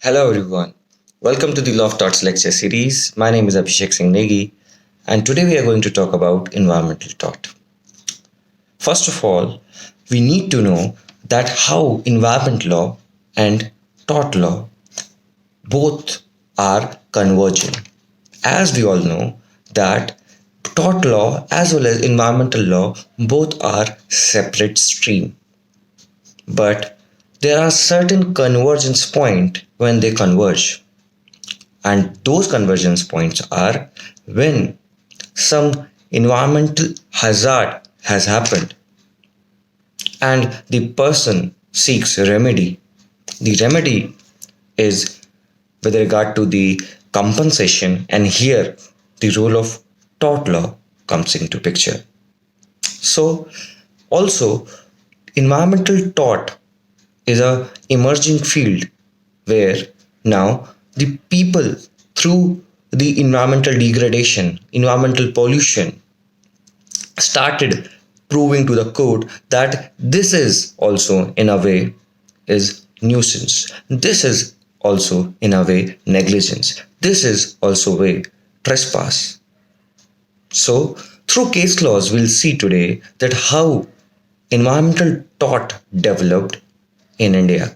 Hello everyone. Welcome to the Law of Torts lecture series. My name is Abhishek Singh Negi and today we are going to talk about environmental tort. First of all, we need to know that how environment law and tort law both are converging. As we all know that tort law as well as environmental law both are separate stream, but there are certain convergence point when they converge. And those convergence points are when some environmental hazard has happened and the person seeks a remedy. The remedy is with regard to the compensation, and here the role of tort law comes into picture. So, also, environmental tort is a emerging field where now the people through the environmental degradation, environmental pollution started proving to the court that this is also in a way is nuisance. This is also in a way negligence. This is also way trespass. So through case laws we'll see today that how environmental tort developed in India,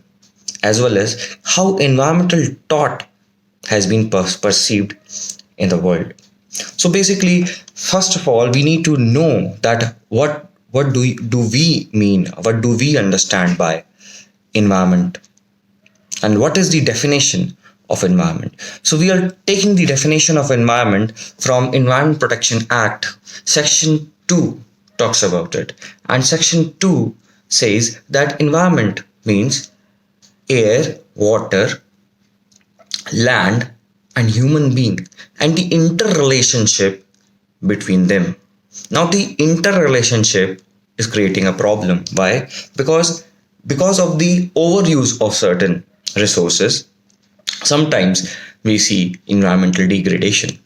as well as how environmental tort has been perceived in the world. So basically, first of all, we need to know that what do we mean, what do we understand by environment, and what is the definition of environment. So we are taking the definition of environment from Environment Protection Act. Section 2 talks about it, and section 2 says that environment means air, water, land, and human being, and the interrelationship between them. Now the interrelationship is creating a problem. Why? Because of the overuse of certain resources, sometimes we see environmental degradation.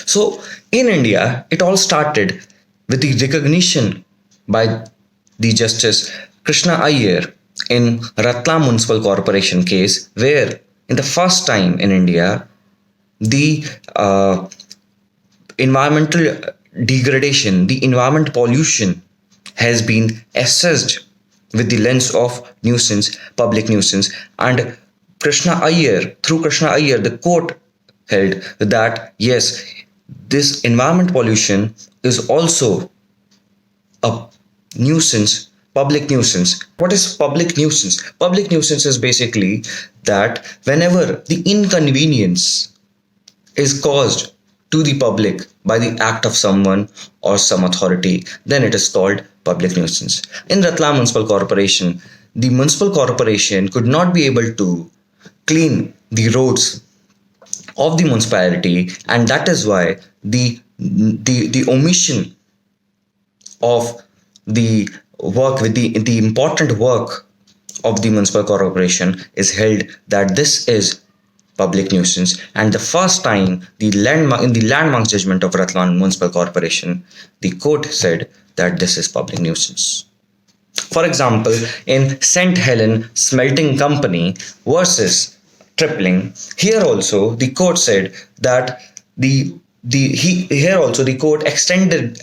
So in India, it all started with the recognition by the Justice Krishna Iyer in Ratlam Municipal Corporation case, where in the first time in India, the environmental degradation, the environment pollution has been assessed with the lens of nuisance, public nuisance. And through Krishna Iyer, the court held that yes, this environment pollution is also a nuisance, public nuisance. What is public nuisance? Public nuisance is basically that whenever the inconvenience is caused to the public by the act of someone or some authority, then it is called public nuisance. In Ratlam Municipal Corporation, the municipal corporation could not be able to clean the roads of the municipality, and that is why the omission of the work with the important work of the municipal corporation is held that this is public nuisance. And the first time the landmark in the landmark judgment of Ratlam Municipal Corporation, the court said that this is public nuisance. For example, in St. Helen Smelting Company versus Tripling, here also the court said that here also the court extended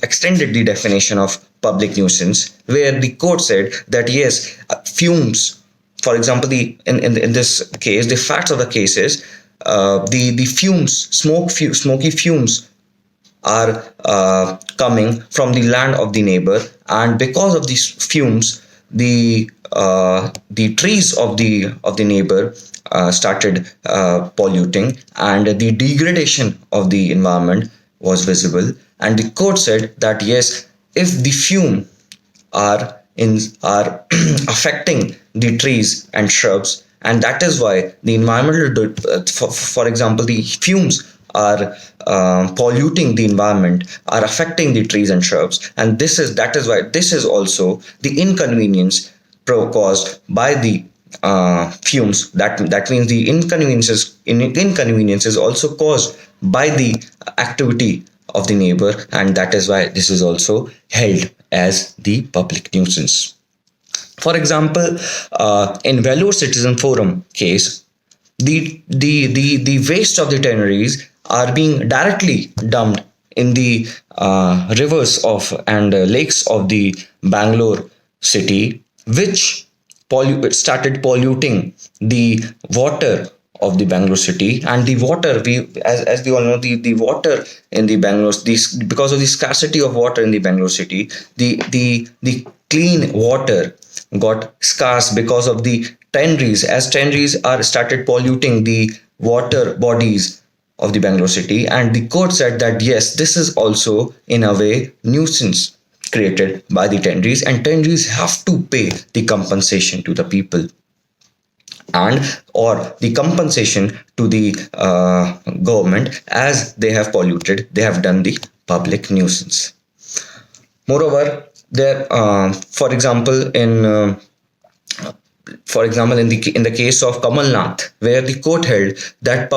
the definition of public nuisance, where the court said that yes, fumes. For example, in this case, the facts of the case is the fumes, smoky fumes are coming from the land of the neighbor, and because of these fumes, the trees of the neighbor started polluting, and the degradation of the environment was visible. And the court said that yes, if the fume are affecting the trees and shrubs, and that is why the environmental for example, the fumes are polluting the environment, are affecting the trees and shrubs, and that is why this is also the inconvenience caused by the fumes. That means the inconvenience is also caused by the activity of the neighbor, and that is why this is also held as the public nuisance. For example, in Vellore Citizen Forum case, the waste of the tanneries are being directly dumped in the rivers of and lakes of the Bangalore city, which started polluting the water of the Bangalore city. And the water, as we all know, the water in the Bangalore, this because of the scarcity of water in the Bangalore city, the clean water got scarce because of the tanneries, as tanneries are started polluting the water bodies of the Bangalore city. And the court said that yes, this is also in a way nuisance created by the tanneries, and tanneries have to pay the compensation to the people, and or the compensation to the government, as they have polluted, they have done the public nuisance. Moreover, there for example, in the case of Kamal Nath, where the court held that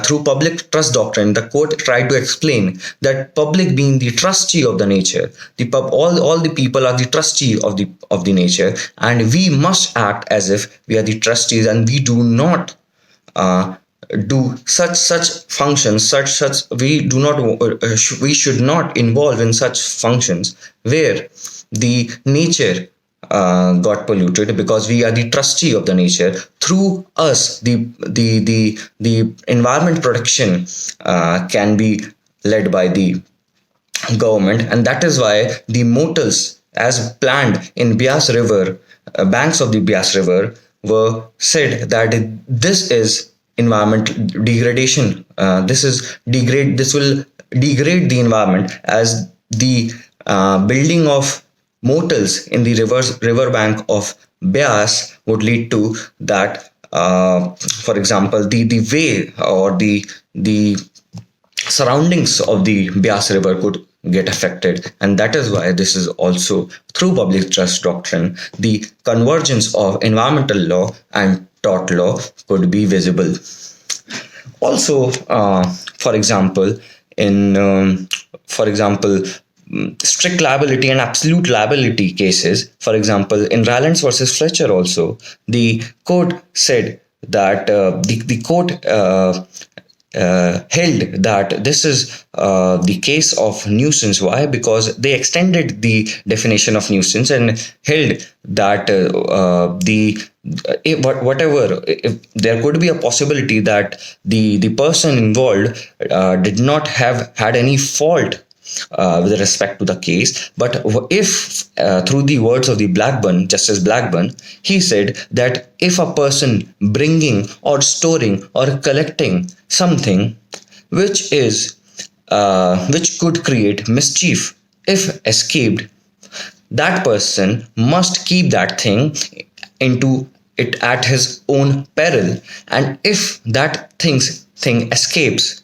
through public trust doctrine, the court tried to explain that public being the trustee of the nature, all the people are the trustee of the nature, and we must act as if we are the trustees, and we do not uh, do such functions, such we do not we should not involve in such functions where the nature got polluted, because we are the trustee of the nature. Through us, the environment protection can be led by the government, and that is why the motels as planned in Bias River, banks of the Bias River, were said that this is environment degradation. This will degrade the environment, as the building of motels in the river bank of Bias would lead to that. For example, the way or the surroundings of the Bias River could get affected, and that is why this is also through public trust doctrine the convergence of environmental law and tort law could be visible. Also, in for example strict liability and absolute liability cases, for example in Rallens versus Fletcher, also the court said that the court held that this is the case of nuisance. Why? Because they extended the definition of nuisance and held that if there could be a possibility that the person involved did not have had any fault with respect to the case, but if through the words of the Justice Blackburn, he said that if a person bringing or storing or collecting something which could create mischief, if escaped, that person must keep that thing into it at his own peril, and if that thing escapes,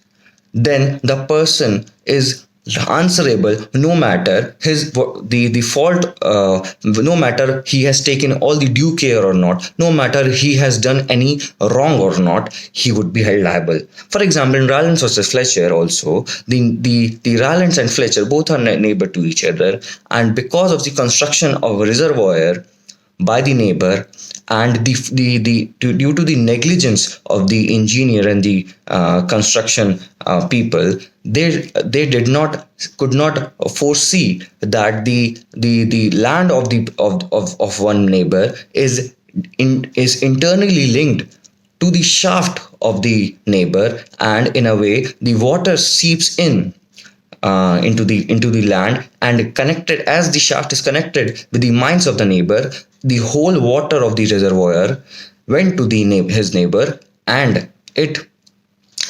then the person is answerable, no matter the fault, no matter he has taken all the due care or not, no matter he has done any wrong or not, he would be held liable. For example, in Rallens versus Fletcher, also the Rallens and Fletcher both are neighbor to each other, and because of the construction of a reservoir by the neighbor, and due to the negligence of the engineer and the construction people, they could not foresee that the land of one neighbor is internally linked to the shaft of the neighbor, and in a way the water seeps in into the land, and connected, as the shaft is connected with the mines of the neighbor, the whole water of the reservoir went to his neighbor, and it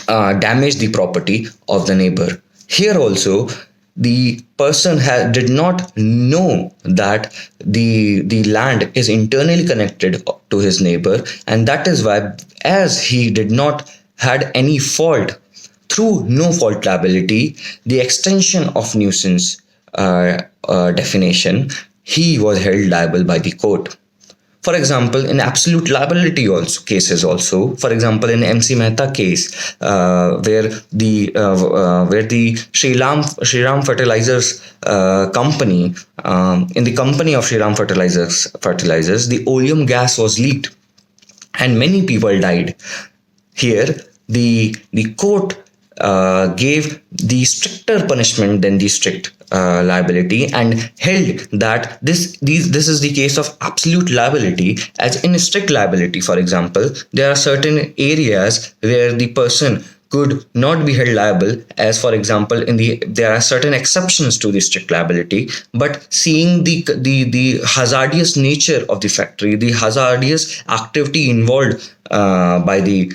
damaged the property of the neighbor. Here also, the person did not know that the land is internally connected to his neighbor, and that is why, as he did not had any fault, through no fault liability, the extension of nuisance definition, he was held liable by the court. For example, in absolute liability cases also, for example, in MC Mehta case, where the Sri Ram Fertilizers company, in the company of Sri Ram Fertilizers, the oleum gas was leaked, and many people died. Here, the court gave the stricter punishment than the strict liability, and held that this is the case of absolute liability. As in strict liability, for example, there are certain areas where the person could not be held liable, as for example there are certain exceptions to the strict liability. But seeing the hazardous nature of the factory, the hazardous activity involved by the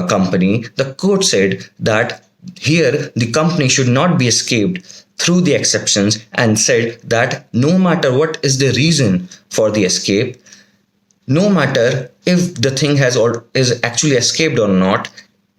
company, the court said that here the company should not be escaped through the exceptions, and said that no matter what is the reason for the escape, no matter if the thing has or is actually escaped or not,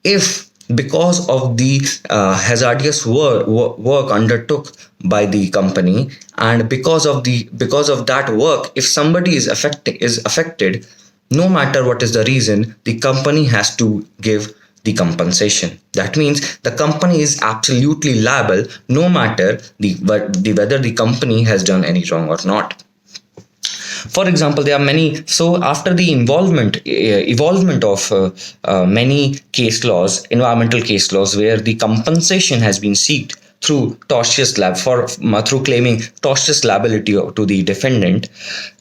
if because of the hazardous work undertook by the company, and because of that work, if somebody is affected, no matter what is the reason, the company has to give the compensation. That means the company is absolutely liable, no matter the whether the company has done any wrong or not. For example, there are many. So after the evolvement of many case laws, environmental case laws, where the compensation has been sought through tortious lab for through claiming tortious liability to the defendant,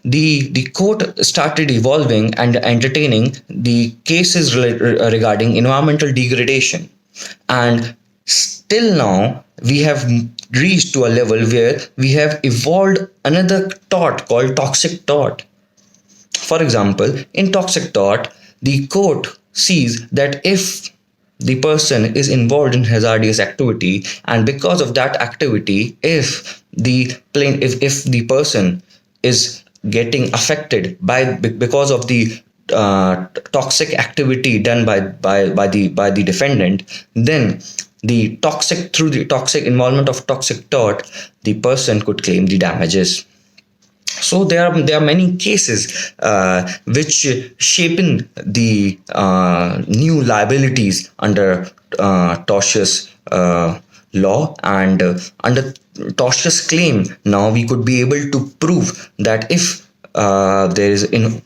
the court started evolving and entertaining the cases regarding environmental degradation. And still now we have reached to a level where we have evolved another tort called toxic tort. For example, in toxic tort, the court sees that if the person is involved in hazardous activity, and because of that activity, if the person is getting affected because of the toxic activity done by the defendant, then through the toxic involvement of toxic tort, the person could claim the damages. So there are many cases which shapen the new liabilities under tortious law, and under tortious claim, now we could be able to prove that if there is in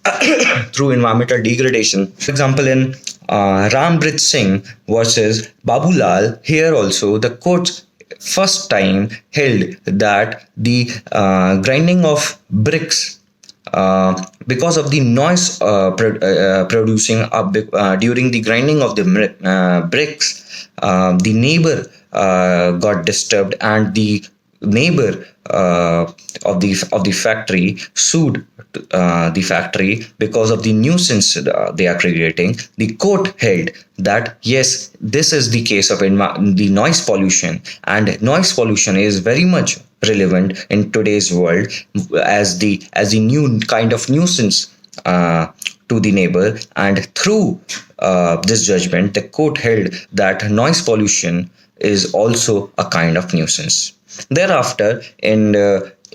through environmental degradation. For example, in Rambrit Singh versus Babulal, here also the court first time held that the grinding of bricks, because of the noise producing during the grinding of the bricks, the neighbor got disturbed, and the neighbor of the factory sued the factory because of the nuisance they are creating. The court held that yes, this is the case of the noise pollution, and noise pollution is very much relevant in today's world as the new kind of nuisance to the neighbor. And through this judgment, the court held that noise pollution is also a kind of nuisance. Thereafter, in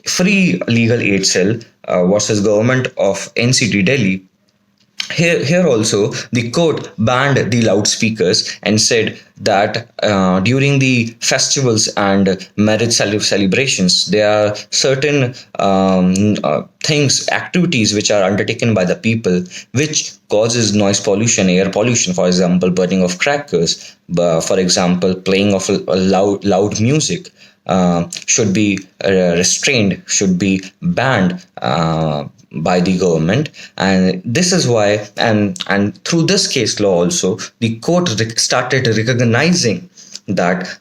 Free Legal Aid Cell versus Government of NCT Delhi, here also the court banned the loudspeakers and said that during the festivals and marriage celebrations, there are certain activities which are undertaken by the people, which causes noise pollution, air pollution. For example, burning of crackers, for example, playing of loud music. Should be restrained, should be banned by the government. And this is why, and through this case law also, the court started recognizing that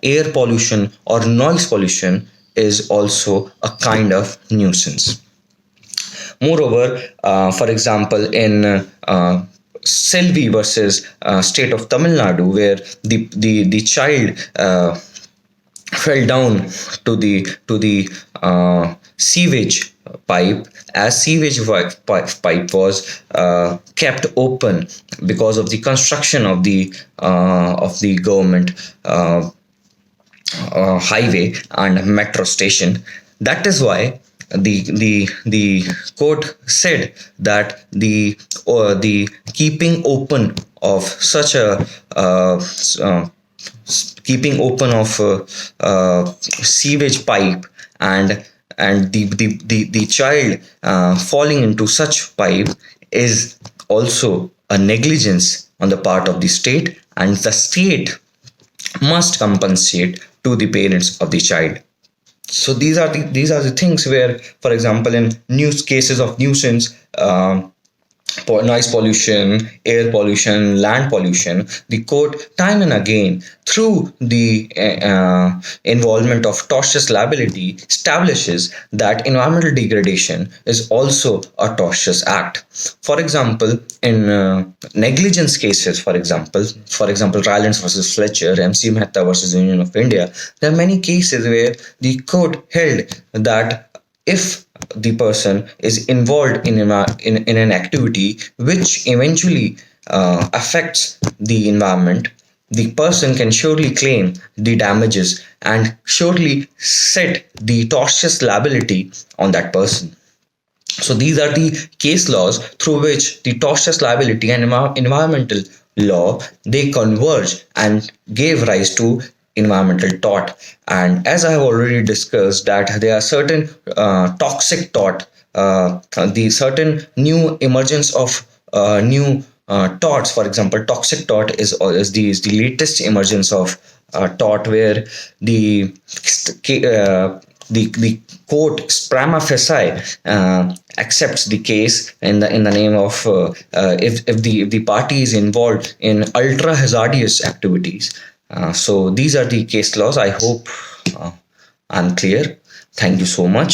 air pollution or noise pollution is also a kind of nuisance. Moreover, for example, in Selvi versus state of Tamil Nadu, where the child fell down to the sewage pipe, as sewage pipe was kept open because of the construction of the government highway and metro station. That is why the court said that the keeping open of such a keeping open of sewage pipe, and the child falling into such pipe is also a negligence on the part of the state, and the state must compensate to the parents of the child. So these are the things where, for example, in news cases of nuisance, noise pollution, air pollution, land pollution, the court time and again, through the involvement of tortious liability, establishes that environmental degradation is also a tortious act. For example, in negligence cases, for example, Rylance versus Fletcher, MC Mehta versus Union of India, there are many cases where the court held that if the person is involved in an activity which eventually affects the environment, the person can surely claim the damages and surely set the tortious liability on that person. So these are the case laws through which the tortious liability and environmental law, they converge and gave rise to environmental tort. And as I have already discussed, that there are certain toxic tort, the certain new emergence of new torts. For example, toxic tort is the latest emergence of tort, where the the court prima facie accepts the case in the name of if the party is involved in ultra hazardous activities. So these are the case laws. I hope I'm clear. Thank you so much.